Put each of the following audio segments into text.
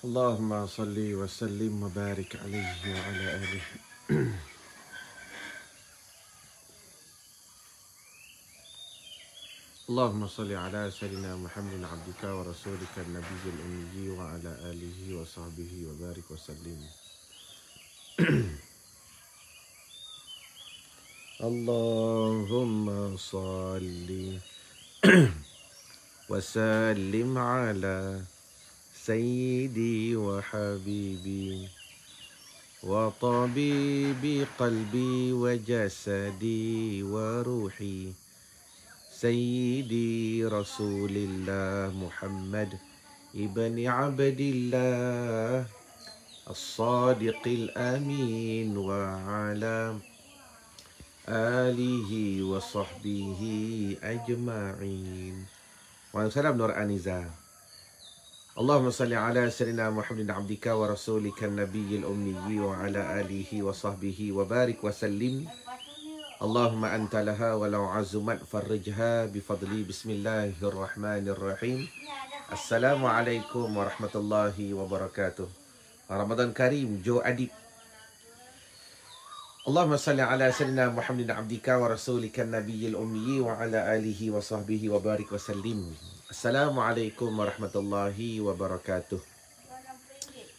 اللهم صل وسلم وبارك عليه وعلى آله. اللهم صل على سيدنا محمد عبدك ورسولك النبي الأمي وعلى آله وصحبه وبارك وسلم. اللهم صل وسلم على سيدي وحبيبي وطبيب قلبي وجسدي وروحي سيدي رسول الله محمد ابن عبد الله الصادق الأمين وعلى آله وصحبه أجمعين. Waalaikumsalam Nur Aniza. Allahumma salli ala sayyidina Muhammadin abdika wa rasulika nabiyil ummi wa ala alihi wa sahbihi wa barik wa sallim. Allahumma anta laha walau azumat farrijha bifadli. Bismillahirrahmanirrahim. Assalamualaikum warahmatullahi wabarakatuh. Ramadan Karim, Jo Adib. Allahumma salli ala sayyidina Muhammadin abdika wa rasulika nabiyil ummi wa ala alihi wa sahbihi wa barik wa sallim. Assalamualaikum warahmatullahi wabarakatuh.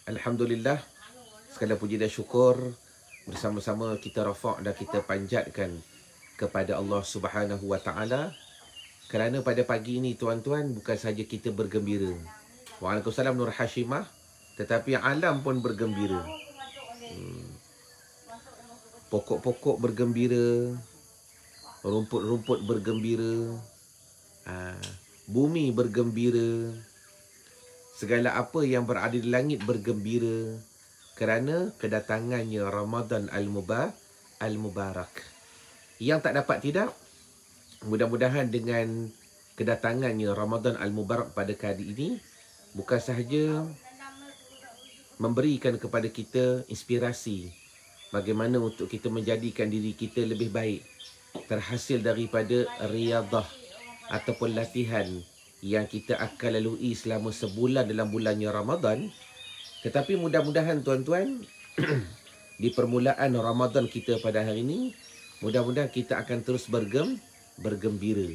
Alhamdulillah, segala puji dan syukur bersama-sama kita rafa' dan kita panjatkan kepada Allah Subhanahu wa taala, kerana pada pagi ini tuan-tuan bukan saja kita bergembira. Waalaikumsalam Nur Hashimah, tetapi alam pun bergembira. Pokok-pokok bergembira, rumput-rumput bergembira, bumi bergembira, segala apa yang berada di langit bergembira kerana kedatangannya Ramadan Al-Mubarak. Yang tak dapat tidak, mudah-mudahan dengan kedatangannya Ramadan Al-Mubarak pada kali ini bukan sahaja memberikan kepada kita inspirasi bagaimana untuk kita menjadikan diri kita lebih baik, terhasil daripada riadah ataupun latihan yang kita akan lalui selama sebulan dalam bulannya Ramadan. Tetapi mudah-mudahan tuan-tuan di permulaan Ramadan kita pada hari ini, mudah-mudahan kita akan terus bergembira.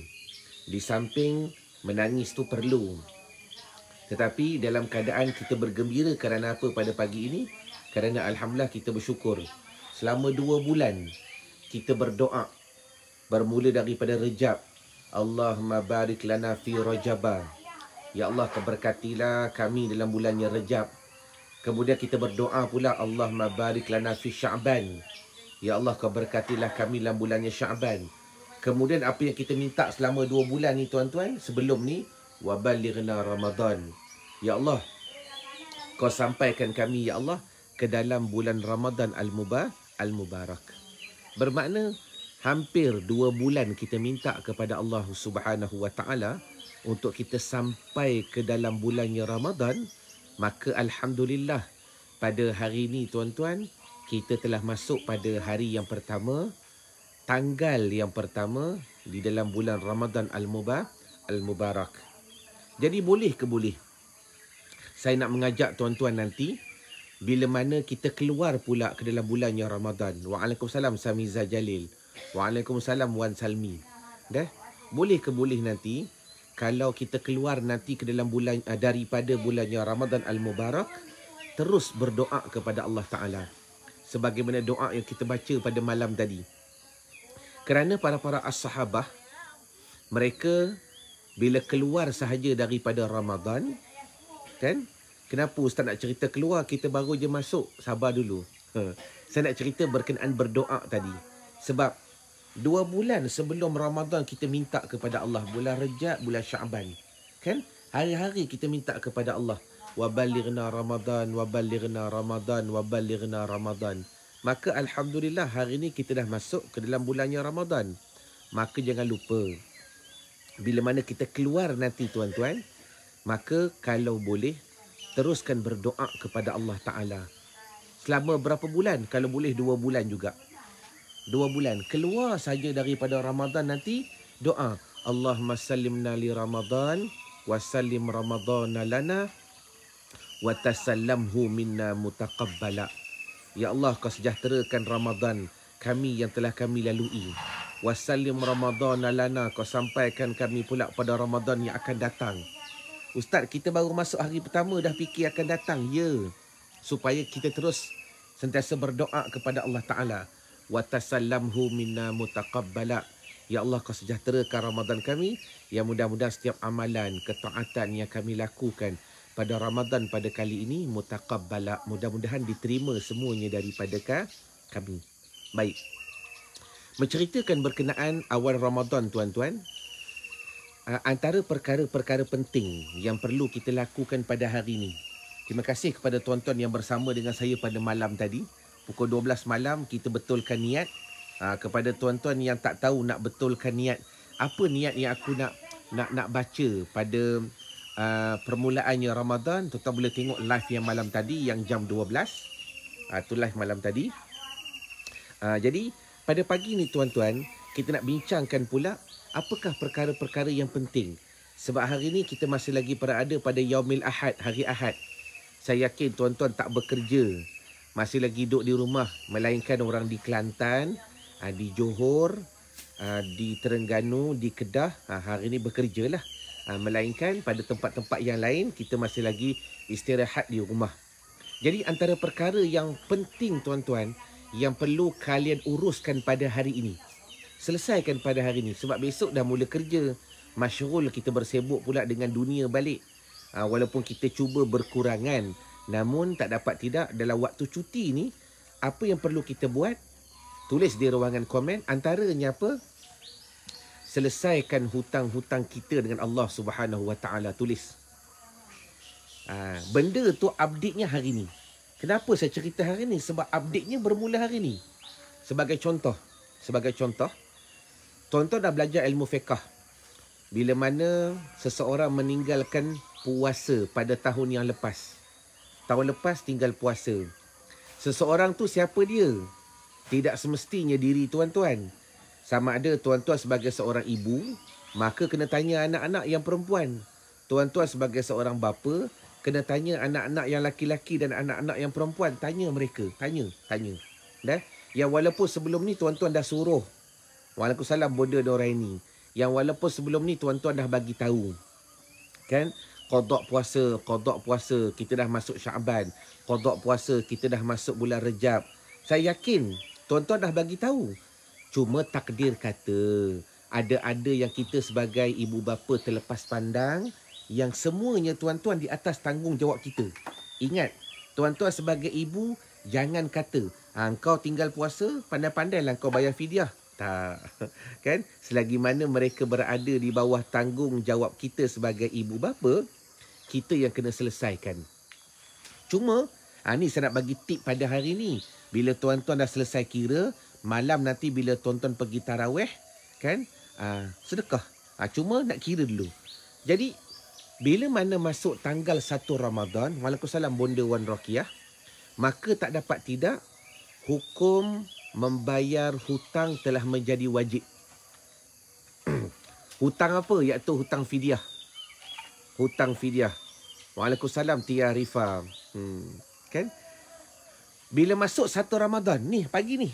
Di samping menangis tu perlu, tetapi dalam keadaan kita bergembira kerana apa pada pagi ini? Kerana alhamdulillah kita bersyukur selama 2 bulan kita berdoa, bermula daripada Rejab, Allahumma barik lana fi Rajabah. Ya Allah, keberkatilah kami dalam bulannya Rejab. Kemudian kita berdoa pula, Allahumma barik lana fi Sya'ban. Ya Allah, keberkatilah kami dalam bulannya Sya'ban. Kemudian apa yang kita minta selama 2 bulan ni tuan-tuan, sebelum ni, wa balighna Ramadan. Ya Allah, kau sampaikan kami ya Allah ke dalam bulan Ramadan Al-Mubarak. Bermakna hampir 2 bulan kita minta kepada Allah Subhanahu wa taala untuk kita sampai ke dalam bulannya Ramadan. Maka alhamdulillah pada hari ini tuan-tuan, kita telah masuk pada hari yang pertama, tanggal yang pertama di dalam bulan Ramadan Al-Mubarak. Jadi boleh ke boleh? Saya nak mengajak tuan-tuan nanti bila mana kita keluar pula ke dalam bulannya Ramadan. Waalaikumsalam Samiza Jalil. Waalaikumsalam Wan Salmi. Dah? Boleh ke boleh nanti kalau kita keluar nanti ke dalam bulan daripada bulannya Ramadan Al-Mubarak, terus berdoa kepada Allah Ta'ala sebagaimana doa yang kita baca pada malam tadi. Kerana para as-sahabah, mereka bila keluar sahaja daripada Ramadan, kan? Kenapa Ustaz nak cerita keluar, kita baru je masuk? Sabar dulu. Saya nak cerita berkenaan berdoa tadi. Sebab 2 bulan sebelum Ramadan kita minta kepada Allah, bulan Rejab, bulan Sya'ban, kan? Hari-hari kita minta kepada Allah, wa balighna Ramadan, wa balighna Ramadan, wa balighna Ramadan. Maka alhamdulillah hari ini kita dah masuk ke dalam bulannya Ramadan. Maka jangan lupa, bila mana kita keluar nanti tuan-tuan, maka kalau boleh teruskan berdoa kepada Allah Ta'ala. Selama berapa bulan? Kalau boleh 2 bulan juga. 2 bulan. Keluar saja daripada Ramadan nanti, doa. Allahumma sallimna li Ramadan, wa sallim Ramadana lana, wa tasallamhu minna mutaqabbala. Ya Allah, kau sejahterakan Ramadan kami yang telah kami lalui. Wasallim Ramadhan lana, kau sampaikan kami pula pada Ramadan yang akan datang. Ustaz, kita baru masuk hari pertama dah fikir akan datang. Ya, supaya kita terus sentiasa berdoa kepada Allah Ta'ala. Wa tasallamhu minna mutaqabbala. Ya Allah, kau sejahterakan Ramadan kami, yang mudah-mudahan setiap amalan, ketaatan yang kami lakukan pada Ramadan pada kali ini mutaqabbala, mudah-mudahan diterima semuanya daripada kami. Baik. Menceritakan berkenaan awal Ramadan, tuan-tuan, antara perkara-perkara penting yang perlu kita lakukan pada hari ini. Terima kasih kepada tuan-tuan yang bersama dengan saya pada malam tadi. Pukul 12 malam kita betulkan niat. Kepada tuan-tuan yang tak tahu nak betulkan niat, apa niat yang aku nak baca pada permulaannya Ramadan, tuan-tuan boleh tengok live yang malam tadi yang jam 12. Itu live malam tadi. Jadi pada pagi ni tuan-tuan, kita nak bincangkan pula apakah perkara-perkara yang penting. Sebab hari ni kita masih lagi berada pada Yaumil Ahad, hari Ahad. Saya yakin tuan-tuan tak bekerja, masih lagi duduk di rumah, melainkan orang di Kelantan, di Johor, di Terengganu, di Kedah, hari ini bekerja lah. Melainkan pada tempat-tempat yang lain, kita masih lagi istirahat di rumah. Jadi antara perkara yang penting tuan-tuan, yang perlu kalian uruskan pada hari ini, selesaikan pada hari ini. Sebab besok dah mula kerja, masyghul kita bersibuk pula dengan dunia balik. Walaupun kita cuba berkurangan, namun tak dapat tidak dalam waktu cuti ni, apa yang perlu kita buat? Tulis di ruangan komen. Antaranya apa? Selesaikan hutang-hutang kita dengan Allah Subhanahu Wa Taala. Tulis. Benda tu update-nya hari ni. Kenapa saya cerita hari ni? Sebab update-nya bermula hari ni. Sebagai contoh, tuan-tuan dah belajar ilmu fiqh. Bila mana seseorang meninggalkan puasa pada tahun yang lepas. Tahun lepas tinggal puasa. Seseorang tu siapa dia? Tidak semestinya diri tuan-tuan. Sama ada tuan-tuan sebagai seorang ibu, maka kena tanya anak-anak yang perempuan. Tuan-tuan sebagai seorang bapa, kena tanya anak-anak yang laki-laki dan anak-anak yang perempuan. Tanya mereka. Tanya. Yang walaupun sebelum ni tuan-tuan dah suruh. Waalaikumsalam Boda Doraini. Yang walaupun sebelum ni tuan-tuan dah bagi tahu. Kan? Qada puasa, kita dah masuk Syaban. Qada puasa, kita dah masuk bulan Rejab. Saya yakin tuan-tuan dah bagi tahu. Cuma takdir kata, ada yang kita sebagai ibu bapa terlepas pandang, yang semuanya tuan-tuan di atas tanggungjawab kita. Ingat, tuan-tuan sebagai ibu, jangan kata, kau tinggal puasa, pandai-pandailah kau bayar fidyah. Tak. Kan? Selagi mana mereka berada di bawah tanggungjawab kita sebagai ibu bapa, kita yang kena selesaikan. Cuma, ni saya nak bagi tip pada hari ni. Bila tuan-tuan dah selesai kira, malam nanti bila tuan-tuan pergi tarawih, kan? Sedekah. Cuma nak kira dulu. Jadi, bila mana masuk tanggal 1 Ramadan, Waalaikumsalam Bonda Wan Rokiah, maka tak dapat tidak, hukum membayar hutang telah menjadi wajib. Hutang apa? Iaitu hutang fidyah. Hutang fidyah. Waalaikumsalam Tia Rifa. Kan? Bila masuk 1 Ramadan, ni pagi ni,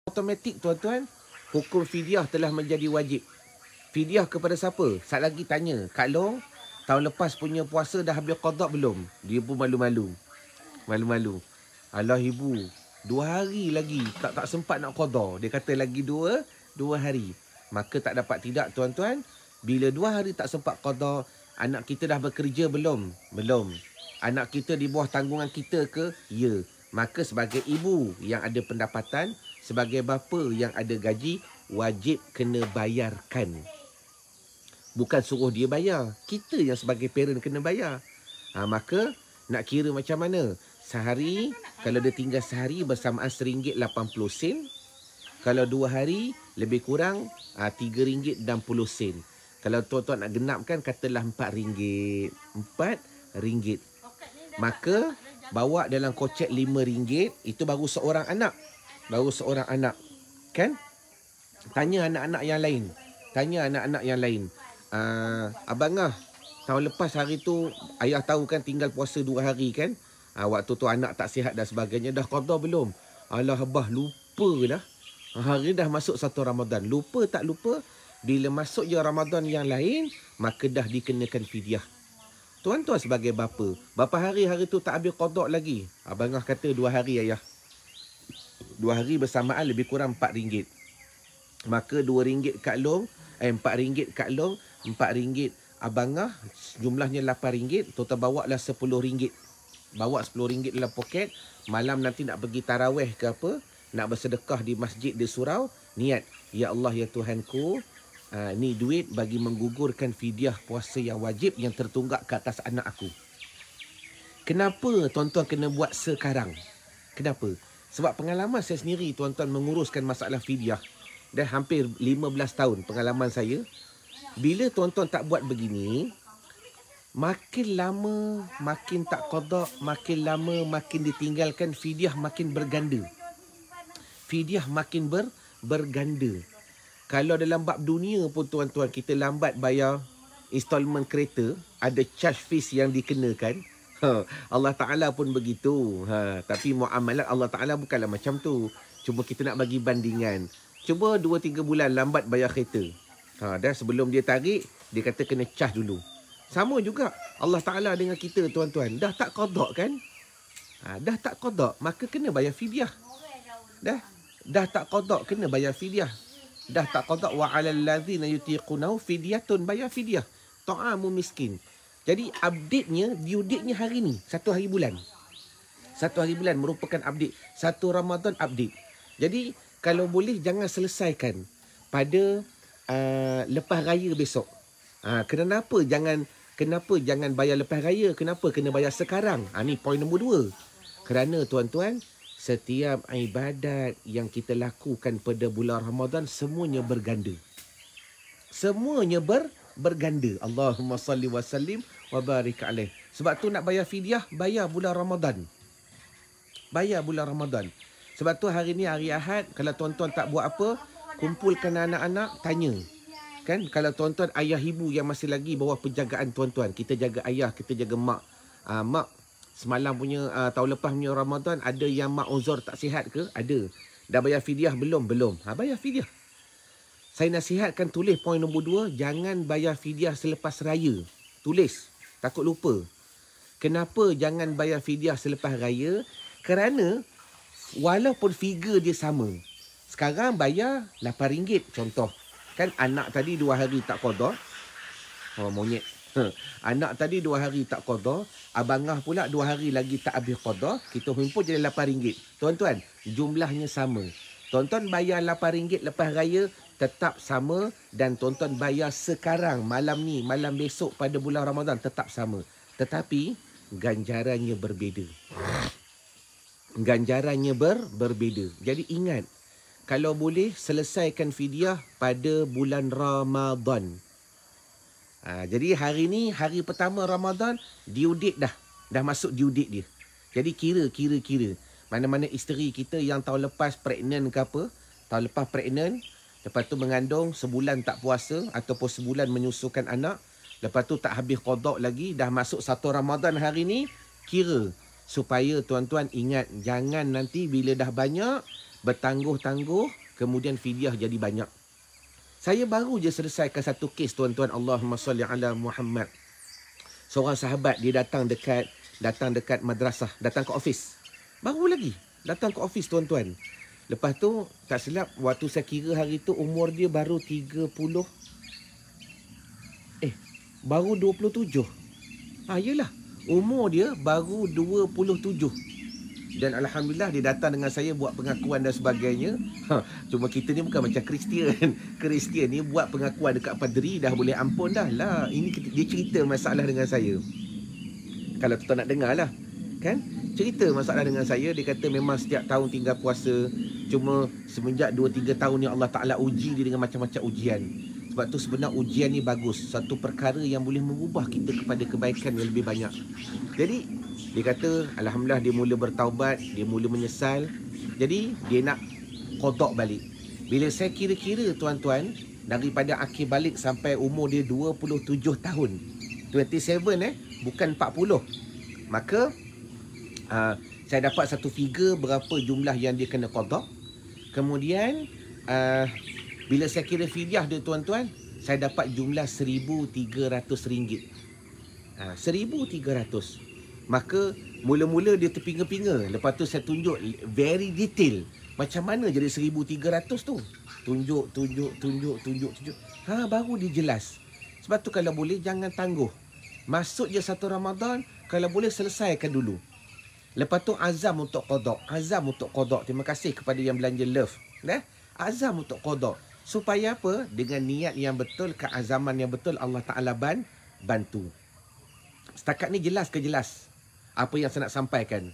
automatik tuan-tuan, hukum fidyah telah menjadi wajib. Fidyah kepada siapa? Sat lagi tanya, Kak Long, tahun lepas punya puasa dah habis qada belum? Dia pun malu-malu. Alah ibu, 2 hari lagi tak sempat nak qada. Dia kata lagi 2 hari. Maka tak dapat tidak tuan-tuan, bila 2 hari tak sempat qada, anak kita dah bekerja belum? Belum. Anak kita di bawah tanggungan kita ke? Ya. Maka sebagai ibu yang ada pendapatan, sebagai bapa yang ada gaji, wajib kena bayarkan. Bukan suruh dia bayar. Kita yang sebagai parent kena bayar. Maka nak kira macam mana? Sehari, kalau dia tinggal sehari bersamaan RM1.80. Kalau 2 hari, lebih kurang RM3.60. Kalau tuan-tuan nak genapkan, katalah RM4. RM4. Maka bawa dalam kocek RM5, itu baru seorang anak. Kan? Tanya anak-anak yang lain. Abang Tahun lepas hari tu, ayah tahu kan tinggal puasa 2 hari kan. Waktu tu anak tak sihat dan sebagainya. Dah qada belum? Alah abah, lupa dah. Hari dah masuk 1 Ramadan. Lupa tak lupa, bila masuk je Ramadan yang lain, maka dah dikenakan fidyah. Tuan-tuan sebagai bapa hari tu tak habis qada lagi. Abangah kata 2 hari ayah. 2 hari bersamaan lebih kurang RM4. Maka RM2 kat long, RM4 kat long, RM4 abangah, jumlahnya RM8, total bawa lah RM10. Bawa RM10 dalam poket, malam nanti nak pergi tarawih ke apa, nak bersedekah di masjid di surau, niat, ya Allah ya Tuhanku, ni duit bagi menggugurkan fidyah puasa yang wajib yang tertunggak ke atas anak aku. Kenapa tuan-tuan kena buat sekarang? Kenapa? Sebab pengalaman saya sendiri tuan-tuan menguruskan masalah fidyah. Dah hampir 15 tahun pengalaman saya. Bila tuan-tuan tak buat begini, makin lama makin tak qada, makin lama makin ditinggalkan, fidyah makin berganda. Fidyah makin berganda. Kalau dalam bab dunia pun tuan-tuan, kita lambat bayar installment kereta, ada charge fees yang dikenakan. Allah Ta'ala pun begitu. Tapi muamalat Allah Ta'ala bukanlah macam tu. Cuma kita nak bagi bandingan. Cuba 2-3 bulan lambat bayar kereta. Dan sebelum dia tarik, dia kata kena charge dulu. Sama juga Allah Ta'ala dengan kita tuan-tuan. Dah tak qada kan? Dah tak qada, maka kena bayar fidyah. Dah tak qada, kena bayar fidyah. Dah tak qada, wa 'alal ladzina yutiqunahu fidyatun, bayar fidyah. Ta'amu miskin. Jadi update-nya, due date-nya hari ni, 1 hari bulan. 1 hari bulan merupakan update. 1 Ramadan update. Jadi kalau boleh jangan selesaikan pada lepas raya besok. Kenapa jangan bayar lepas raya? Kenapa kena bayar sekarang? Ni poin nombor 2. Kerana tuan-tuan, setiap ibadat yang kita lakukan pada bulan Ramadan semuanya berganda. Semuanya berganda. Allahumma salli wa sallim wa barik alaih. Sebab tu nak bayar fidyah, bayar bulan Ramadan. Bayar bulan Ramadan. Sebab tu hari ni hari Ahad, kalau tuan-tuan tak buat apa, kumpulkan anak-anak, tanya. Kan, kalau tuan-tuan ayah ibu yang masih lagi bawah penjagaan tuan-tuan, kita jaga ayah, kita jaga mak. Mak, semalam punya, tahun lepas punya Ramadan, ada yang mak uzur tak sihat ke? Ada. Dah bayar fidyah belum? Belum. Bayar fidyah. Saya nasihatkan, tulis poin nombor 2, jangan bayar fidyah selepas raya. Tulis, takut lupa. Kenapa jangan bayar fidyah selepas raya? Kerana walaupun figure dia sama, sekarang bayar RM8 contoh. Kan anak tadi 2 hari tak qada. Monyet. Anak tadi 2 hari tak qada. Abangah pula 2 hari lagi tak habis qada. Kita himpun jadi RM8. Tuan-tuan, jumlahnya sama. Tuan-tuan bayar RM8 lepas raya, tetap sama. Dan tuan-tuan bayar sekarang, malam ni, malam besok pada bulan Ramadan, tetap sama. Tetapi, ganjarannya berbeza. Ganjarannya berbeza. Jadi ingat, kalau boleh selesaikan fidyah pada bulan Ramadan. Jadi hari ni, hari pertama Ramadan, due date dah. Dah masuk due date dia. Jadi kira. Mana-mana isteri kita yang tahun lepas pregnant ke apa, tahun lepas pregnant, lepas tu mengandung, sebulan tak puasa, ataupun sebulan menyusukan anak, lepas tu tak habis qada lagi, dah masuk 1 Ramadan hari ni, kira. Supaya tuan-tuan ingat, jangan nanti bila dah banyak, bertangguh-tangguh, kemudian fidyah jadi banyak. Saya baru je selesaikan satu kes tuan-tuan. Allahumma salli ala Muhammad. Seorang sahabat, dia datang dekat madrasah, datang ke office. Baru lagi datang ke office tuan-tuan. Lepas tu, tak silap, waktu saya kira hari tu, umur dia baru 30. Baru 27. Yelah, umur dia baru 27. Dan Alhamdulillah dia datang dengan saya buat pengakuan dan sebagainya. Cuma kita ni bukan macam Kristian. Kristian ni buat pengakuan dekat padri dah boleh ampun dah lah. Ini dia cerita masalah dengan saya. Kalau tuan nak dengar lah. Kan? Cerita masalah dengan saya. Dia kata memang setiap tahun tinggal puasa. Cuma semenjak 2-3 tahun ni Allah Ta'ala uji dia dengan macam-macam ujian. Sebab tu sebenarnya ujian ni bagus. Satu perkara yang boleh mengubah kita kepada kebaikan yang lebih banyak. Jadi dia kata, Alhamdulillah dia mula bertaubat, dia mula menyesal. Jadi, dia nak qada balik. Bila saya kira-kira tuan-tuan, daripada akhir balik sampai umur dia 27 tahun. 27 bukan 40. Maka saya dapat satu figure berapa jumlah yang dia kena qada. Kemudian bila saya kira fidyah dia tuan-tuan, saya dapat jumlah RM1,300. 1,300. Maka mula-mula dia terpinga-pinga. Lepas tu saya tunjuk very detail. Macam mana jadi 1,300 tu? Tunjuk. Baru dia jelas. Sebab tu kalau boleh jangan tangguh. Masuk je satu Ramadan, kalau boleh selesaikan dulu. Lepas tu azam untuk qada. Terima kasih kepada yang belanja love. Azam untuk qada. Supaya apa? Dengan niat yang betul, keazaman yang betul, Allah Ta'ala bantu. Setakat ni jelas ke jelas apa yang saya nak sampaikan?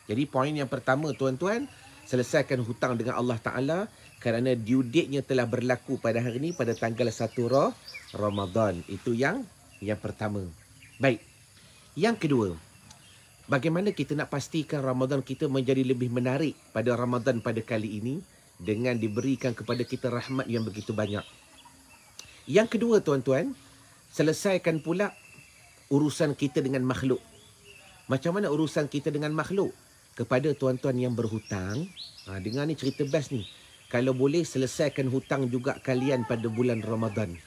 Jadi poin yang pertama tuan-tuan, selesaikan hutang dengan Allah Ta'ala kerana due date-nya telah berlaku pada hari ini pada tanggal 1 Ramadan. Itu yang pertama. Baik. Yang kedua, bagaimana kita nak pastikan Ramadan kita menjadi lebih menarik pada Ramadan pada kali ini dengan diberikan kepada kita rahmat yang begitu banyak. Yang kedua tuan-tuan, selesaikan pula urusan kita dengan makhluk. Macam mana urusan kita dengan makhluk? Kepada tuan-tuan yang berhutang, dengar ni cerita best ni. Kalau boleh selesaikan hutang juga kalian pada bulan Ramadan.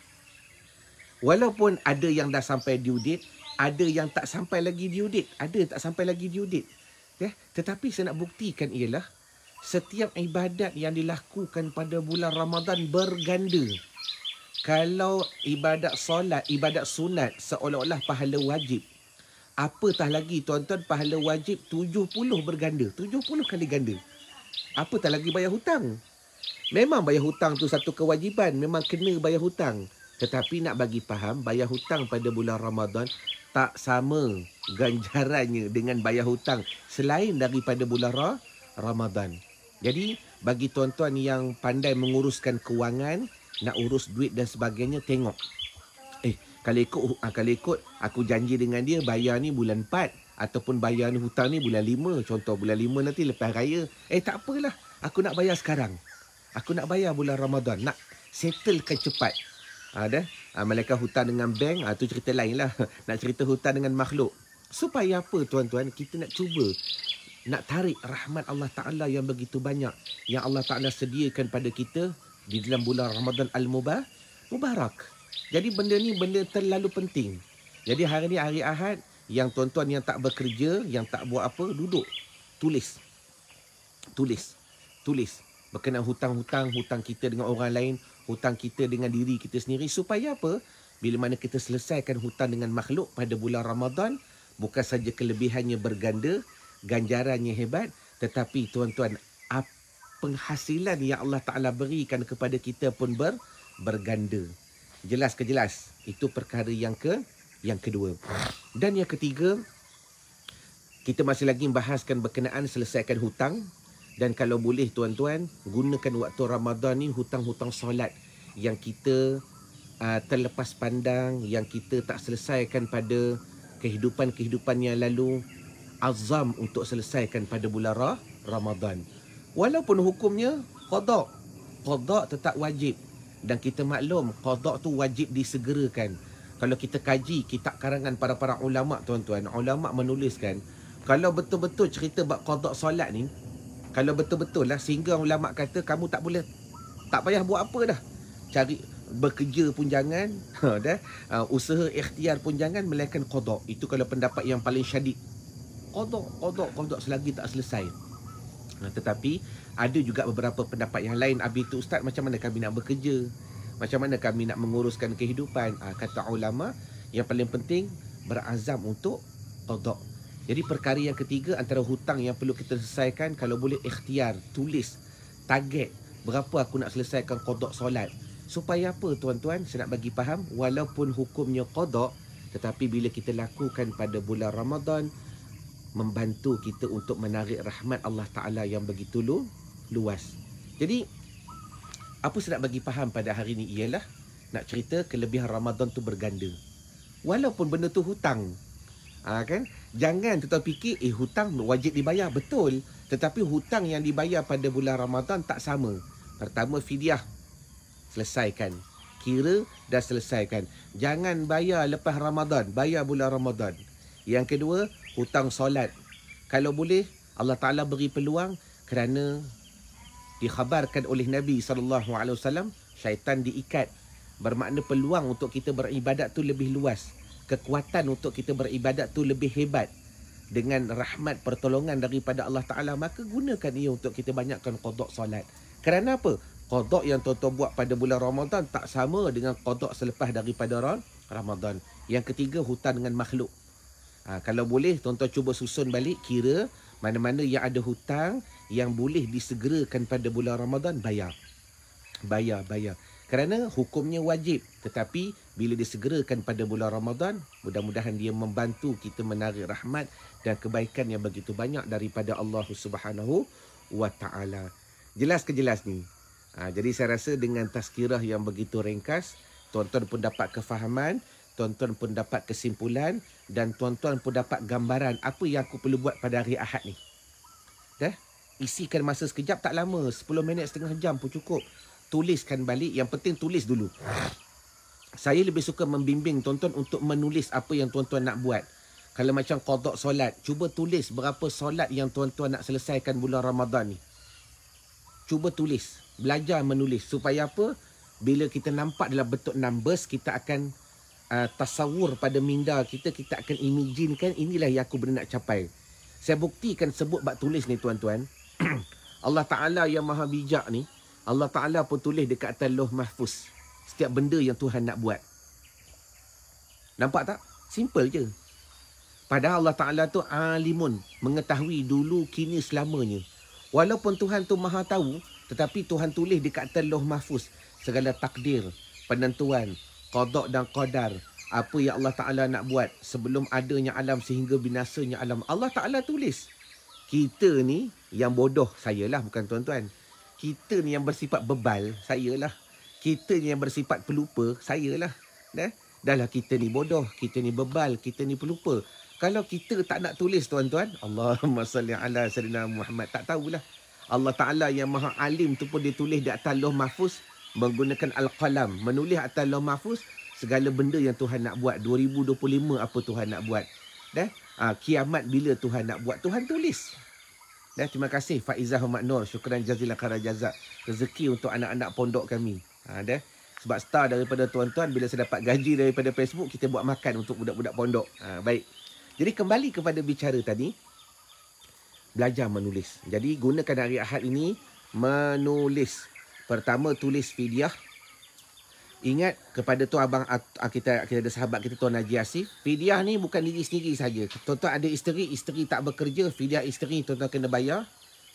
Walaupun ada yang dah sampai due date, ada yang tak sampai lagi due date. Tetapi saya nak buktikan ialah setiap ibadat yang dilakukan pada bulan Ramadan berganda. Kalau ibadat solat, ibadat sunat seolah-olah pahala wajib. Apatah lagi tuan-tuan, pahala wajib 70 berganda. 70 kali ganda. Apatah lagi bayar hutang. Memang bayar hutang tu satu kewajiban. Memang kena bayar hutang. Tetapi nak bagi faham, bayar hutang pada bulan Ramadan tak sama ganjarannya dengan bayar hutang selain daripada bulan Ramadan. Jadi, bagi tuan-tuan yang pandai menguruskan kewangan, nak urus duit dan sebagainya, tengok. Kalau ikut aku janji dengan dia bayar ni bulan 4 ataupun bayar ni hutang ni bulan 5. Contoh bulan 5 nanti lepas raya. Tak apalah. Aku nak bayar sekarang. Aku nak bayar bulan Ramadan. Nak settlekan cepat. Malaikat hutang dengan bank, tu cerita lain lah. Nak cerita hutang dengan makhluk. Supaya apa tuan-tuan? Kita nak cuba nak tarik rahmat Allah Ta'ala yang begitu banyak. Yang Allah Ta'ala sediakan pada kita di dalam bulan Ramadan Al-Mubarak. Jadi benda ni benda terlalu penting. Jadi hari ni hari Ahad, yang tuan-tuan yang tak bekerja, yang tak buat apa, duduk. Tulis. Berkenaan hutang kita dengan orang lain, hutang kita dengan diri kita sendiri. Supaya apa? Bila mana kita selesaikan hutang dengan makhluk pada bulan Ramadan, bukan saja kelebihannya berganda, ganjarannya hebat, tetapi tuan-tuan, penghasilan yang Allah Ta'ala berikan kepada kita pun berganda. Jelas ke jelas? Itu perkara yang kedua. Dan yang ketiga, kita masih lagi membahaskan berkenaan selesaikan hutang. Dan kalau boleh tuan-tuan, gunakan waktu Ramadan ni hutang-hutang solat yang kita terlepas pandang, yang kita tak selesaikan pada kehidupan yang lalu. Azam untuk selesaikan pada bulan Ramadan. Walaupun hukumnya qada. Qada tetap wajib. Dan kita maklum, qada tu wajib disegerakan. Kalau kita kaji kitab karangan para ulama' tuan-tuan, ulama' menuliskan, kalau betul-betul cerita bab qada solat ni, kalau betul-betul lah, sehingga ulama' kata kamu tak payah buat apa dah. Cari bekerja pun jangan, usaha ikhtiar pun jangan, melainkan qada. Itu kalau pendapat yang paling syadid. Qada selagi tak selesai. Tetapi ada juga beberapa pendapat yang lain. Habis itu ustaz, macam mana kami nak bekerja? Macam mana kami nak menguruskan kehidupan? Kata ulama, yang paling penting berazam untuk qada. Jadi perkara yang ketiga, antara hutang yang perlu kita selesaikan, kalau boleh ikhtiar, tulis target berapa aku nak selesaikan qada solat. Supaya apa tuan-tuan? Saya nak bagi faham, walaupun hukumnya qada, tetapi bila kita lakukan pada bulan Ramadan, membantu kita untuk menarik rahmat Allah Ta'ala yang begitu luas. Jadi, apa saya nak bagi faham pada hari ini ialah nak cerita kelebihan Ramadan tu berganda. Walaupun benda tu hutang. Kan? Jangan kita fikir, hutang wajib dibayar. Betul. Tetapi hutang yang dibayar pada bulan Ramadan tak sama. Pertama, fidyah. Selesaikan. kira dan selesaikan. Jangan bayar lepas Ramadan, bayar bulan Ramadan. Yang kedua, hutang solat. Kalau boleh, Allah Ta'ala beri peluang kerana dikhabarkan oleh Nabi SAW, syaitan diikat. Bermakna peluang untuk kita beribadat tu lebih luas. Kekuatan untuk kita beribadat tu lebih hebat. Dengan rahmat pertolongan daripada Allah Ta'ala, maka gunakan ia untuk kita banyakkan qada solat. Kerana apa? Qada yang tuan-tuan buat pada bulan Ramadan tak sama dengan qada selepas daripada Ramadan. Yang ketiga, hutang dengan makhluk. Kalau boleh, tuan-tuan cuba susun balik, kira mana-mana yang ada hutang yang boleh disegerakan pada bulan Ramadan, bayar. Bayar. Kerana hukumnya wajib. Tetapi bila disegerakan pada bulan Ramadan, mudah-mudahan dia membantu kita menarik rahmat dan kebaikan yang begitu banyak daripada Allah Subhanahu wa Ta'ala. Jelas ke jelas ni? Jadi saya rasa dengan tazkirah yang begitu ringkas, tuan-tuan pun dapat kefahaman, tuan-tuan pun dapat kesimpulan, dan tuan-tuan pun dapat gambaran apa yang aku perlu buat pada hari Ahad ni. Dah? Isikan masa sekejap, tak lama, 10 minit, setengah jam pun cukup. Tuliskan balik, yang penting tulis dulu. Saya lebih suka membimbing tuan-tuan untuk menulis apa yang tuan-tuan nak buat. Kalau macam qada solat, cuba tulis berapa solat yang tuan-tuan nak selesaikan bulan Ramadan ni. Cuba tulis, belajar menulis. Supaya apa? Bila kita nampak dalam bentuk numbers, kita akan tasawur pada minda kita, kita akan imaginekan inilah yang aku benar nak capai. Saya buktikan sebut bab tulis ni tuan-tuan. Allah Ta'ala yang maha bijak ni, Allah Ta'ala pun tulis dekat atas Lauh Mahfuz setiap benda yang Tuhan nak buat. Nampak tak? Simple je. Padahal Allah Ta'ala tu alimun, mengetahui dulu, kini, selamanya. Walaupun Tuhan tu maha tahu, tetapi Tuhan tulis dekat atas Lauh Mahfuz segala takdir, penentuan, qada dan qadar, apa yang Allah Ta'ala nak buat sebelum adanya alam sehingga binasanya alam. Allah Ta'ala tulis. Kita ni yang bodoh, sayalah, bukan tuan-tuan. Kita ni yang bersifat bebal, sayalah. Kita ni yang bersifat pelupa, sayalah. Dahlah kita ni bodoh, kita ni bebal, kita ni pelupa. Kalau kita tak nak tulis tuan-tuan, Allahumma salli ala sayyidina Muhammad, tak tahulah. Allah Ta'ala yang maha alim tu pun dia tulis di atas Lauh Mahfuz menggunakan Al-Qalam, menulis atas Lauh Mahfuz segala benda yang Tuhan nak buat. 2025 apa Tuhan nak buat. Kiamat bila Tuhan nak buat, Tuhan tulis. Terima kasih Faizah Ahmad Nur. Syukran jazilan khairan jazak. Rezeki untuk anak-anak pondok kami. Sebab star daripada tuan-tuan, bila saya dapat gaji daripada Facebook, kita buat makan untuk budak-budak pondok. Baik. Jadi kembali kepada bicara tadi. Belajar menulis. Jadi gunakan hari Ahad ini menulis. Pertama, tulis fidyah. Ingat kepada tu abang kita ada sahabat kita Tuan Haji Asif. Fidyah ni bukan diri sendiri saja. Tuan-tuan ada isteri tak bekerja, fidyah isteri tuan-tuan kena bayar.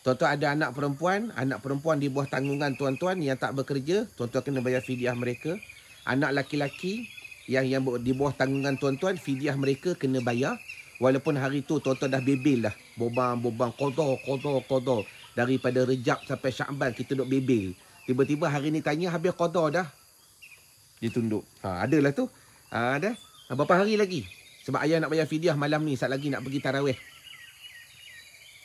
Tuan-tuan ada anak perempuan di bawah tanggungan tuan-tuan yang tak bekerja, tuan-tuan kena bayar fidyah mereka. Anak laki-laki yang di bawah tanggungan tuan-tuan, fidyah mereka kena bayar. Walaupun hari tu tuan-tuan dah bebel dah. Bobang, qada. Daripada Rejab sampai Syakban kita duk bebel. Tiba-tiba hari ni tanya habis qada dah. Ditunduk. Adalah tu. Ada. Berapa hari lagi? Sebab ayah nak bayar fidyah malam ni. Saat lagi nak pergi tarawih.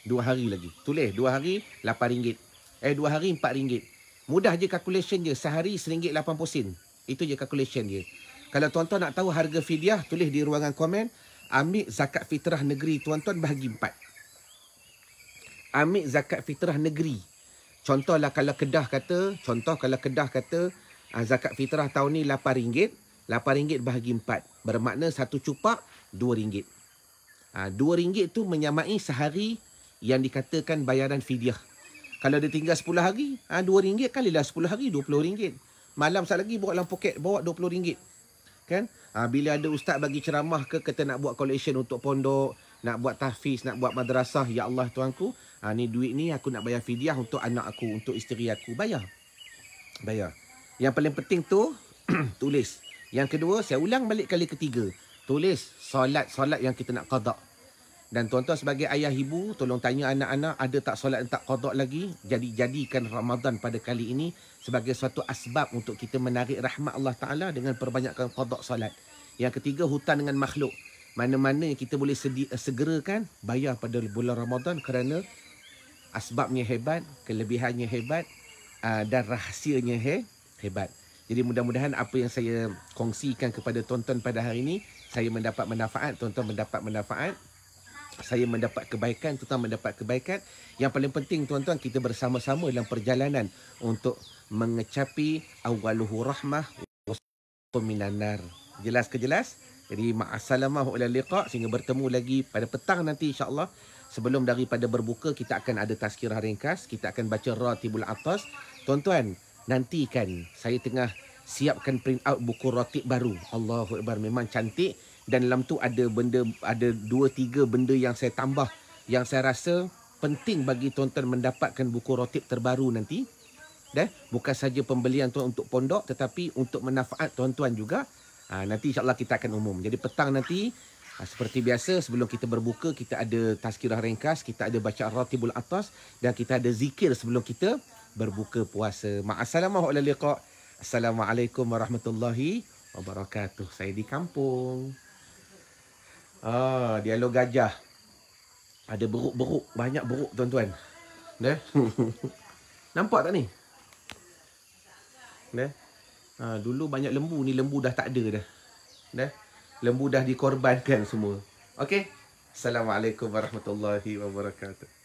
2 hari lagi. Tulis. 2 hari RM8. 2 hari RM4. Mudah je calculation je. Sehari RM1.80. Itu je calculation je. Kalau tuan-tuan nak tahu harga fidyah, tulis di ruangan komen. Ambil zakat fitrah negeri tuan-tuan bahagi 4. Ambil zakat fitrah negeri. Contohlah kalau Kedah kata, zakat fitrah tahun ni RM8. RM8 bahagi 4. Bermakna satu cupak RM2. RM2 tu menyamai sehari yang dikatakan bayaran fidyah. Kalau dia tinggal 10 hari, RM2 kalilah 10 hari RM20. Malam sat lagi bawa dalam poket, bawa RM20. Kan? Bila ada ustaz bagi ceramah ke, kata nak buat collection untuk pondok, nak buat tahfiz, nak buat madrasah, ya Allah tuanku, ni duit ni aku nak bayar fidyah untuk anak aku, untuk isteri aku. Bayar. Yang paling penting tu tulis. Yang kedua, saya ulang balik kali ketiga. Tulis solat yang kita nak qada. Dan tuan-tuan sebagai ayah ibu, tolong tanya anak-anak ada tak solat yang tak qada lagi. Jadikan Ramadan pada kali ini sebagai suatu asbab untuk kita menarik rahmat Allah Ta'ala dengan perbanyakkan qada solat. Yang ketiga, hutang dengan makhluk. Mana-mana yang kita boleh segerakan, bayar pada bulan Ramadan kerana asbabnya hebat, kelebihannya hebat dan rahsianya hebat. Jadi mudah-mudahan apa yang saya kongsikan kepada tuan-tuan pada hari ini, saya mendapat manfaat, tuan-tuan mendapat manfaat, saya mendapat kebaikan, tuan-tuan mendapat kebaikan. Yang paling penting tuan-tuan, kita bersama-sama dalam perjalanan untuk mengecapi awaluhu rahmah wa minan nar. Jelas ke jelas? Jadi ma'assalamah wa ila liqa, sehingga bertemu lagi pada petang nanti insya-Allah. Sebelum daripada berbuka, kita akan ada tazkirah ringkas, kita akan baca Ratibul Atas. Tuan-tuan, nantikan saya tengah siapkan print out buku ratib baru. Allahu Akbar, memang cantik. Dan dalam tu ada benda, ada 2-3 benda yang saya tambah, yang saya rasa penting bagi tuan-tuan mendapatkan buku ratib terbaru nanti. Bukan saja pembelian tuan untuk pondok, tetapi untuk manfaat tuan-tuan juga. Nanti insyaAllah kita akan umum. Jadi petang nanti, seperti biasa, sebelum kita berbuka, kita ada tazkirah ringkas, kita ada baca Ratibul Atas, dan kita ada zikir sebelum kita berbuka puasa. Ma'assalamah wa liqa. Assalamualaikum warahmatullahi wabarakatuh. Saya di kampung. Dialog gajah. Ada beruk-beruk, banyak beruk tuan-tuan. Nampak tak ni? Dulu banyak lembu, ni lembu dah tak ada dah. Lembu dah dikorbankan semua. Okey. Assalamualaikum warahmatullahi wabarakatuh.